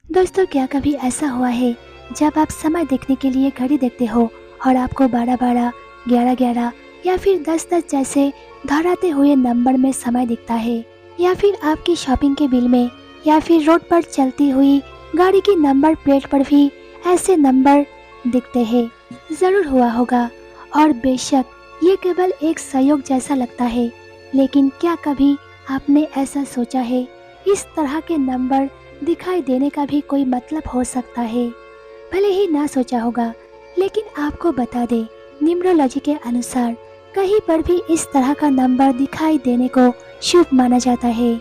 दोस्तों, क्या कभी ऐसा हुआ है जब आप समय देखने के लिए घड़ी देखते हो और आपको 12-12, 11-11 या फिर 10-10 जैसे दोहराते हुए नंबर में समय दिखता है, या फिर आपकी शॉपिंग के बिल में, या फिर रोड पर चलती हुई गाड़ी की नंबर प्लेट पर भी ऐसे नंबर दिखते हैं। ज़रूर हुआ होगा, और बेशक ये केवल एक संयोग जैसा लगता है, लेकिन क्या कभी आपने ऐसा सोचा है, इस तरह के नंबर दिखाई देने का भी कोई मतलब हो सकता है? भले ही ना सोचा होगा, लेकिन आपको बता दें, न्यूमरोलॉजी के अनुसार कहीं पर भी इस तरह का नंबर दिखाई देने को शुभ माना जाता है,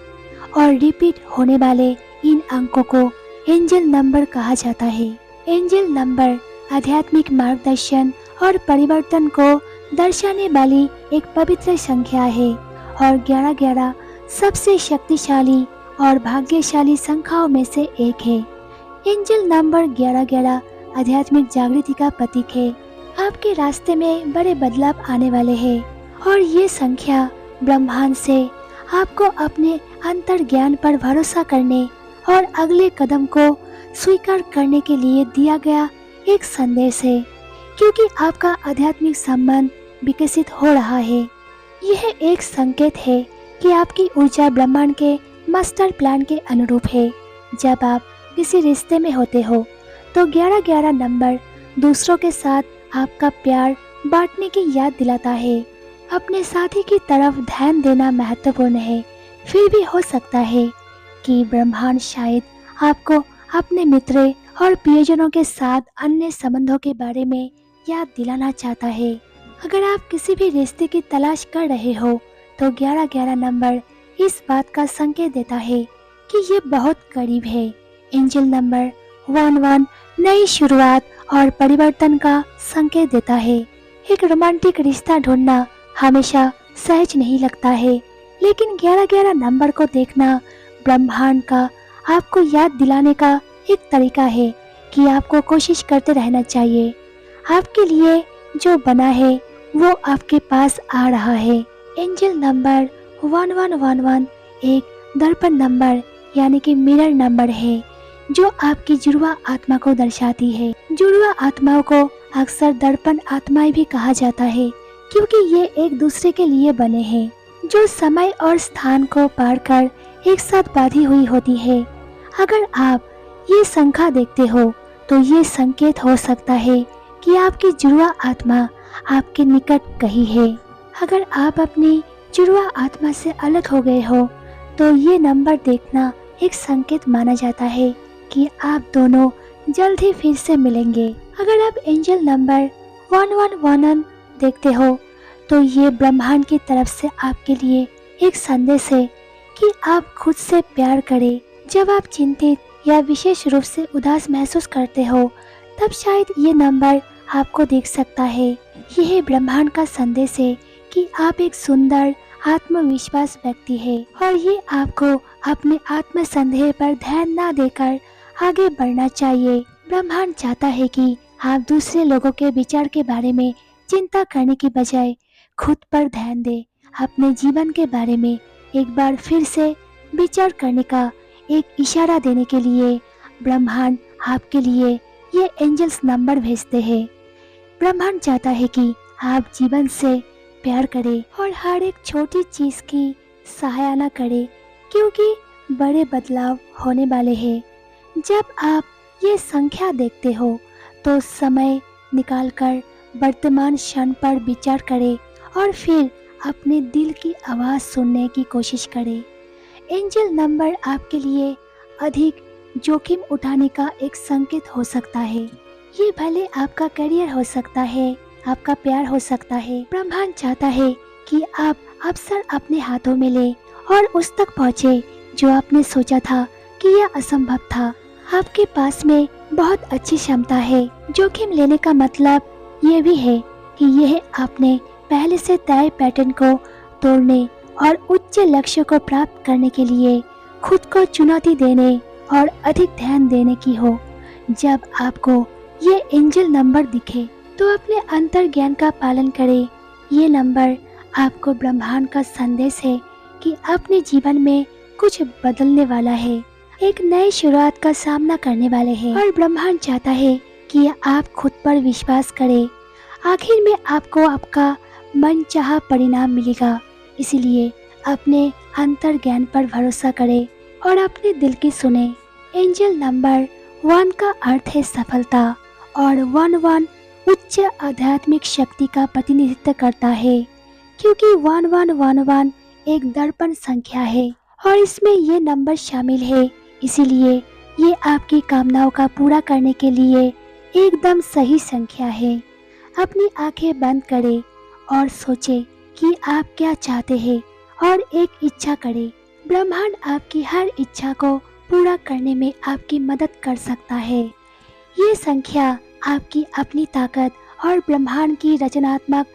और रिपीट होने वाले इन अंकों को एंजल नंबर कहा जाता है। एंजल नंबर आध्यात्मिक मार्गदर्शन और परिवर्तन को दर्शाने वाली एक पवित्र संख्या है, और 11-11 सबसे शक्तिशाली और भाग्यशाली संख्याओं में से एक है। एंजल नंबर 11-11 आध्यात्मिक जागृति का प्रतीक है। आपके रास्ते में बड़े बदलाव आने वाले हैं, और ये संख्या ब्रह्मांड से आपको अपने अंतर ज्ञान पर भरोसा करने और अगले कदम को स्वीकार करने के लिए दिया गया एक संदेश है, क्योंकि आपका आध्यात्मिक संबंध विकसित हो रहा है। यह एक संकेत है कि आपकी ऊर्जा ब्रह्मांड के मास्टर प्लान के अनुरूप है। जब आप किसी रिश्ते में होते हो तो 11-11 नंबर दूसरों के साथ आपका प्यार बांटने की याद दिलाता है। अपने साथी की तरफ ध्यान देना महत्वपूर्ण है। फिर भी हो सकता है कि ब्रह्मांड शायद आपको अपने मित्र और प्रियजनों के साथ अन्य संबंधों के बारे में याद दिलाना चाहता है। अगर आप किसी भी रिश्ते की तलाश कर रहे हो तो 11-11 नंबर इस बात का संकेत देता है कि ये बहुत करीब है। एंजल नंबर 11 नई शुरुआत और परिवर्तन का संकेत देता है। एक रोमांटिक रिश्ता ढूंढना हमेशा सहज नहीं लगता है, लेकिन 11-11 नंबर को देखना ब्रह्मांड का आपको याद दिलाने का एक तरीका है कि आपको कोशिश करते रहना चाहिए। आपके लिए जो बना है वो आपके पास आ रहा है। एंजल नंबर 1111 एक दर्पण नंबर यानी कि मिरर नंबर है, जो आपकी जुड़वा आत्मा को दर्शाती है। जुड़वा आत्माओं को अक्सर दर्पण आत्माएं भी कहा जाता है, क्योंकि ये एक दूसरे के लिए बने हैं, जो समय और स्थान को पार कर एक साथ बांधी हुई होती है। अगर आप ये संख्या देखते हो तो ये संकेत हो सकता है कि आपकी जुड़वा आत्मा आपके निकट कहीं है। अगर आप अपनी जुड़वा आत्मा से अलग हो गए हो तो ये नंबर देखना एक संकेत माना जाता है कि आप दोनों जल्द ही फिर से मिलेंगे। अगर आप एंजल नंबर 1111 देखते हो तो ये ब्रह्मांड की तरफ से आपके लिए एक संदेश है कि आप खुद से प्यार करें। जब आप चिंतित या विशेष रूप से उदास महसूस करते हो तब शायद ये नंबर आपको देख सकता है। यह ब्रह्मांड का संदेश है कि आप एक सुंदर आत्मविश्वास व्यक्ति है, और ये आपको अपने आत्म संदेह पर ध्यान न देकर आगे बढ़ना चाहिए। ब्रह्मांड चाहता है कि आप दूसरे लोगों के विचार के बारे में चिंता करने की बजाय खुद पर ध्यान दें। अपने जीवन के बारे में एक बार फिर से विचार करने का एक इशारा देने के लिए ब्रह्मांड आपके लिए ये एंजल्स नंबर भेजते हैं। ब्रह्मांड चाहता है कि आप जीवन से प्यार करें और हर एक छोटी चीज की सराहना करें, क्योंकि बड़े बदलाव होने वाले हैं। जब आप ये संख्या देखते हो तो समय निकालकर वर्तमान क्षण पर विचार करें और फिर अपने दिल की आवाज़ सुनने की कोशिश करें। एंजल नंबर आपके लिए अधिक जोखिम उठाने का एक संकेत हो सकता है। ये भले आपका करियर हो सकता है, आपका प्यार हो सकता है। ब्रह्मांड चाहता है कि आप अवसर अपने हाथों में ले और उस तक पहुँचे जो आपने सोचा था कि यह असंभव था। आपके पास में बहुत अच्छी क्षमता है। जोखिम लेने का मतलब ये भी है कि यह आपने पहले से तय पैटर्न को तोड़ने और उच्च लक्ष्य को प्राप्त करने के लिए खुद को चुनौती देने और अधिक ध्यान देने की हो। जब आपको ये एंजल नंबर दिखे तो अपने अंतर ज्ञान का पालन करें। ये नंबर आपको ब्रह्मांड का संदेश है कि अपने जीवन में कुछ बदलने वाला है। एक नई शुरुआत का सामना करने वाले हैं और ब्रह्मांड चाहता है कि आप खुद पर विश्वास करें। आखिर में आपको आपका मनचाहा परिणाम मिलेगा, इसलिए अपने अंतर ज्ञान पर भरोसा करें और अपने दिल की सुने। एंजल नंबर 1 का अर्थ है सफलता और 11 उच्च आध्यात्मिक शक्ति का प्रतिनिधित्व करता है, क्योंकि 1111 एक दर्पण संख्या है और इसमें ये नंबर शामिल है, इसीलिए ये आपकी कामनाओं का पूरा करने के लिए एकदम सही संख्या है। अपनी आंखें बंद करें और सोचें कि आप क्या चाहते हैं और एक इच्छा करें। ब्रह्मांड आपकी हर इच्छा को पूरा करने में आपकी मदद कर सकता है। ये संख्या आपकी अपनी ताकत और ब्रह्मांड की रचनात्मक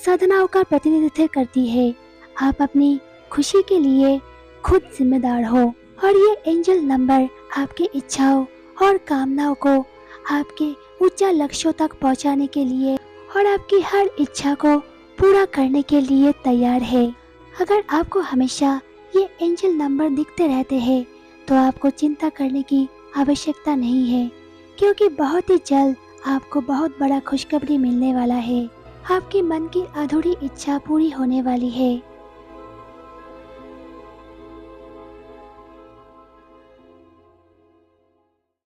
साधनाओं का प्रतिनिधित्व करती है। आप अपनी खुशी के लिए खुद जिम्मेदार हो और ये एंजल नंबर आपकी इच्छाओं और कामनाओं को आपके उच्च लक्ष्यों तक पहुंचाने के लिए और आपकी हर इच्छा को पूरा करने के लिए तैयार है। अगर आपको हमेशा ये एंजल नंबर दिखते रहते हैं तो आपको चिंता करने की आवश्यकता नहीं है, क्योंकि बहुत ही जल्द आपको बहुत बड़ा खुशखबरी मिलने वाला है। आपके मन की अधूरी इच्छा पूरी होने वाली है